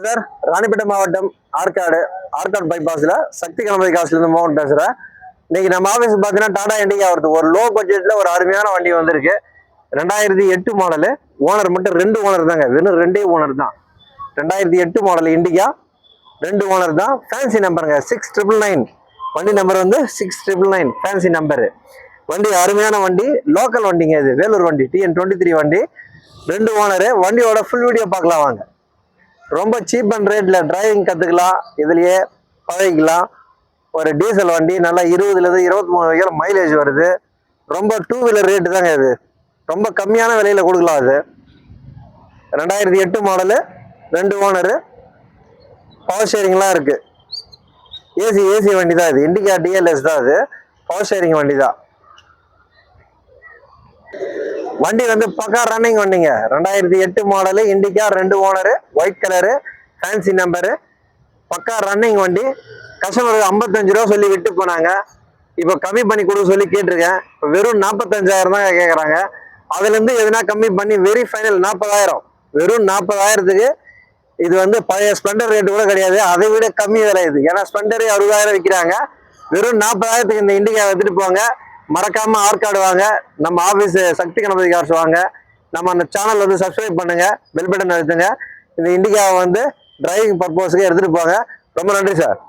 Sir, Ranipet மாவட்டம் ஆற்காடு பைபாஸ்ல சக்தி கணபதி காசுல இருந்து மோகன் பேசுறேன். இன்னைக்கு நம்ம ஆஃபீஸ் பார்த்தீங்கன்னா டாடா இண்டிகா வருது. ஒரு லோ பட்ஜெட்ல ஒரு அருமையான வண்டி வந்திருக்கு. 2008 மாடலு. ஓனர் மட்டும் 2 ஓனர் தாங்க, வெறும் 2 ஓனர் தான். 2008 மாடல் இண்டிகா, 2 ஓனர் தான். ஃபேன்சி நம்பருங்க 6999. வண்டி நம்பர் வந்து 6999 ஃபேன்சி நம்பரு. வண்டி அருமையான வண்டி, லோக்கல் வண்டிங்க. இது வேலூர் வண்டி, TN23 வண்டி, 2 ஓனரு. வண்டியோட ஃபுல் வீடியோ பார்க்கலாம் வாங்க. ரொம்ப சீப் அண்ட் ரேட்ல டிரைவிங் கத்துக்கலாம், இதுலயே பழகிக்கலாம். ஒரு டீசல் வண்டி, நல்லா 20ல இருந்து 23 மைலேஜ் வருது. ரொம்ப 2 வீலர் ரேட்டு தாங்க இது. ரொம்ப கம்மியான விலையில கொடுக்கலாம். அது 2008 மாடலு, 2 ஓனரு, பவர் ஷேரிங்லாம் இருக்கு. ஏசி வண்டி தான் இது. இண்டிகா டிஎல்எஸ் தான் இது. பவர் ஷேரிங் வண்டி தான். வண்டி வந்து பக்கா ரன்னிங் வண்டிங்க. 2008 model Indica, 2 owner, white colour, fancy number, பக்கா ரன்னிங் வண்டி. கஸ்டமருக்கு 55 ரூபா சொல்லி விட்டு போனாங்க. இப்போ கம்மி பண்ணி கொடுக்க சொல்லி கேட்டிருக்கேன். இப்போ வெறும் 45,000 தான் கேட்குறாங்க. அதுலேருந்து எதுனா கம்மி பண்ணி வெரி ஃபைனல் 40,000. வெறும் 40,000க்கு இது வந்து பழைய ஸ்ப்ளெண்டர் ரேட்டு கூட கிடையாது, அதை விட கம்மி விலை இது. ஏன்னா ஸ்ப்ளெண்டரே 60,000 விற்கிறாங்க. வெறும் 40,000க்கு இந்த இண்டிகா எடுத்துட்டு போங்க. மறக்காம ஆற்காடு வாங்க, நம்ம ஆஃபீஸ் சக்தி கணபதி கார்ஸ் வாங்க. நம்ம அந்த சேனல் வந்து சப்ஸ்கிரைப் பண்ணுங்க, பெல் பட்டன் அழுத்துங்க. இந்த இண்டிகாவை வந்து டிரைவிங் பர்பஸ்க்கு எடுத்துட்டு போங்க. ரொம்ப நன்றி சார்.